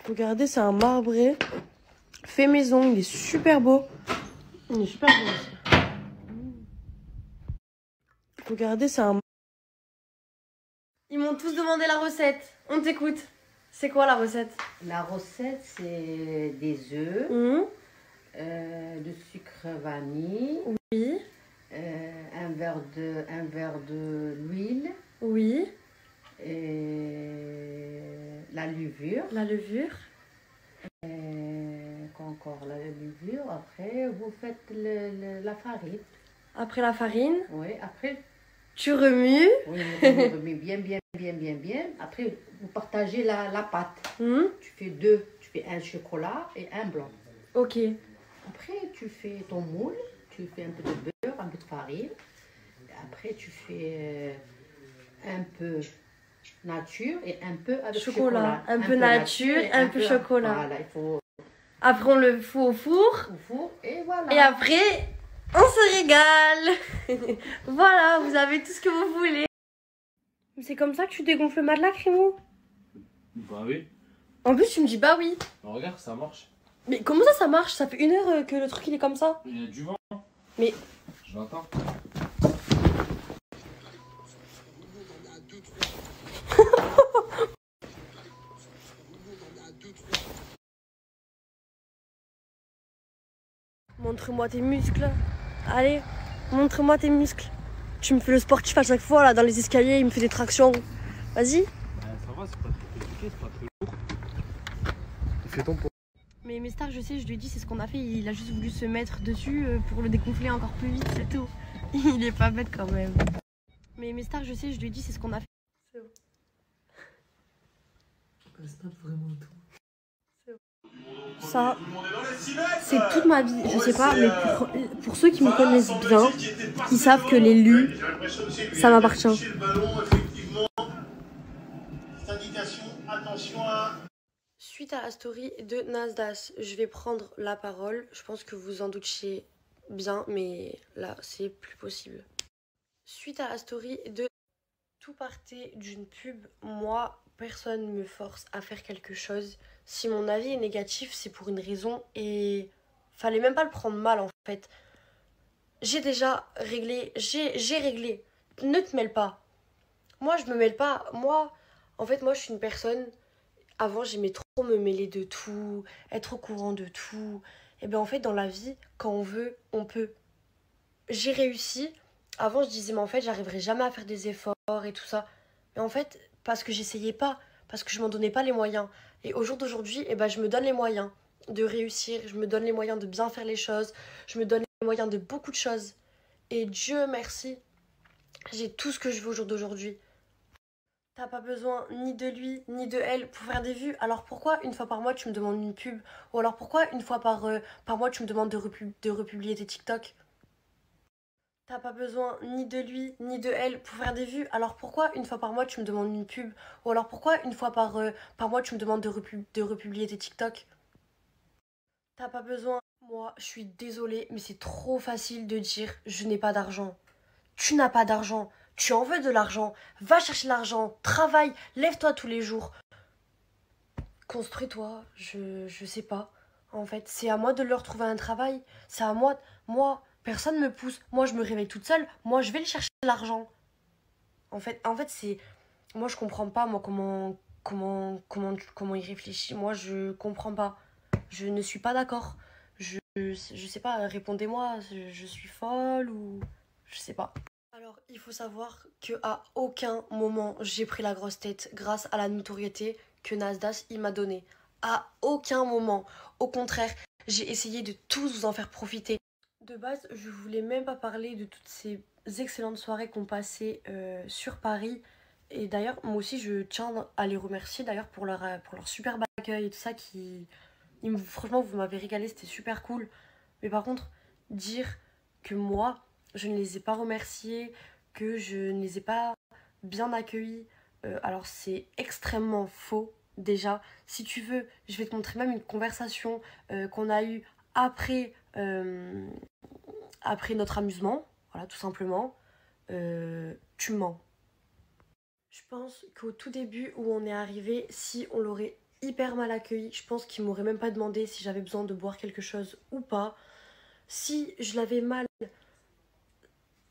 Regardez, c'est un marbré fait maison. Il est super beau. Il est super beau aussi. Regardez, c'est un... Ils m'ont tous demandé la recette. On t'écoute. C'est quoi la recette? La recette, c'est des œufs, du sucre vanille, Oui. un verre de l'huile, Oui. et la levure. La levure. Quoi encore? La levure. Après, vous faites la farine. Après la farine. Oui, après... Tu remues. Oui, vous remuez bien. Après, vous partagez la pâte. Tu fais deux. Tu fais un chocolat et un blanc. Ok. Après, tu fais ton moule. Tu fais un peu de beurre, un peu de farine. Et après, tu fais un peu nature et un peu avec chocolat. Un peu nature, un peu chocolat. Voilà, il faut... Après, on le fout au four. Et voilà. Et après, on se régale. Voilà, vous avez tout ce que vous voulez. C'est comme ça que tu dégonfles le matelas, Crémou? Bah oui. En plus, tu me dis bah oui. Bah regarde, ça marche. Mais comment ça marche? Ça fait 1 heure que le truc il est comme ça. Il y a du vent. Mais... Je l'entends. Montre-moi tes muscles. Allez, montre-moi tes muscles. Tu me fais le sportif à chaque fois là dans les escaliers, il me fait des tractions. Vas-y. Ça va, c'est pas très compliqué, c'est pas très lourd. Fais ton pot. Mais Star, je sais, je lui ai dit, c'est ce qu'on a fait. Il a juste voulu se mettre dessus pour le dégonfler encore plus vite, c'est tout. Il est pas bête quand même. Mais Star, je sais, je lui ai dit, c'est ce qu'on a fait. C'est bon. C'est pas vraiment tout. Ça, c'est toute ma vie. Je sais pas, mais pour ceux qui me connaissent bien, ils savent que les lus, ça m'appartient. Suite à la story de Nasdas, je vais prendre la parole. Je pense que vous en doutiez bien, mais là, c'est plus possible. Suite à la story de... Tout partait d'une pub. Moi, personne ne me force à faire quelque chose. Si mon avis est négatif, c'est pour une raison et fallait même pas le prendre mal en fait. J'ai déjà réglé, j'ai réglé. Ne te mêle pas. Moi, je me mêle pas. Moi, en fait, moi, je suis une personne... Avant, j'aimais trop me mêler de tout, être au courant de tout. Et bien en fait, dans la vie, quand on veut, on peut. J'ai réussi. Avant, je disais, mais en fait, j'arriverai jamais à faire des efforts et tout ça. Mais en fait, parce que j'essayais pas, parce que je m'en donnais pas les moyens. Et au jour d'aujourd'hui, eh ben, je me donne les moyens de réussir, je me donne les moyens de bien faire les choses, je me donne les moyens de beaucoup de choses. Et Dieu merci, j'ai tout ce que je veux au jour d'aujourd'hui. T'as pas besoin ni de lui, ni de elle pour faire des vues. Alors pourquoi une fois par mois tu me demandes une pub? Ou alors pourquoi une fois par mois tu me demandes de republier tes TikTok? T'as pas besoin ni de lui, ni de elle pour faire des vues. Alors pourquoi une fois par mois tu me demandes une pub? Ou alors pourquoi une fois par mois tu me demandes de republier tes TikTok? T'as pas besoin. Moi, je suis désolée, mais c'est trop facile de dire je n'ai pas d'argent. Tu n'as pas d'argent. Tu en veux de l'argent. Va chercher l'argent. Travaille. Lève-toi tous les jours. Construis-toi. Je sais pas. En fait, c'est à moi de leur trouver un travail. C'est à moi. Moi, personne me pousse. Moi, je me réveille toute seule. Moi, je vais aller chercher l'argent. En fait, c'est... Moi, je comprends pas, moi, comment il réfléchit. Moi, je comprends pas. Je ne suis pas d'accord. Je sais pas, répondez-moi. Je suis folle ou... Je sais pas. Alors, il faut savoir qu'à aucun moment, j'ai pris la grosse tête grâce à la notoriété que Nasdas il m'a donnée. À aucun moment. Au contraire, j'ai essayé de tous vous en faire profiter. De base, je voulais même pas parler de toutes ces excellentes soirées qu'on passait sur Paris. Et d'ailleurs, moi aussi, je tiens à les remercier d'ailleurs pour leur superbe accueil et tout ça. Franchement, vous m'avez régalé, c'était super cool. Mais par contre, dire que moi... je ne les ai pas remerciés, que je ne les ai pas bien accueillis. Alors c'est extrêmement faux déjà. Si tu veux, je vais te montrer même une conversation qu'on a eue après notre amusement. Voilà, tout simplement. Tu mens. Je pense qu'au tout début où on est arrivé, si on l'aurait hyper mal accueilli. Je pense qu'il m'aurait même pas demandé si j'avais besoin de boire quelque chose ou pas. Si je l'avais mal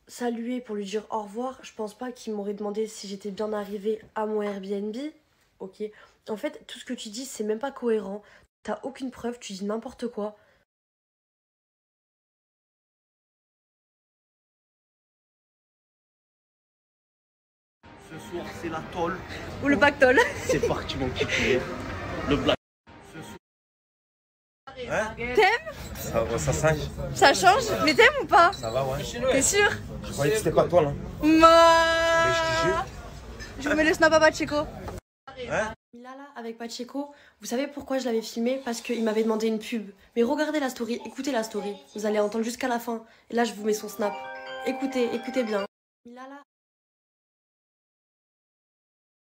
salué pour lui dire au revoir, je pense pas qu'il m'aurait demandé si j'étais bien arrivée à mon Airbnb. Ok. En fait, tout ce que tu dis, c'est même pas cohérent. T'as aucune preuve, tu dis n'importe quoi. Ce soir, c'est la tôle. Ou le pactole. C'est parti, mon petit. Le black. Hein? T'aimes? Ça change. Ça change? Mais t'aimes ou pas? Ça va, ouais. T'es sûr? Je croyais que c'était pas toi, là. Mais je te jure. je vous mets le snap à Pacheco. Hein? Milala avec Pacheco, vous savez pourquoi je l'avais filmé? Parce qu'il m'avait demandé une pub. Mais regardez la story, écoutez la story. Vous allez entendre jusqu'à la fin. Et là, je vous mets son snap. Écoutez bien. Milala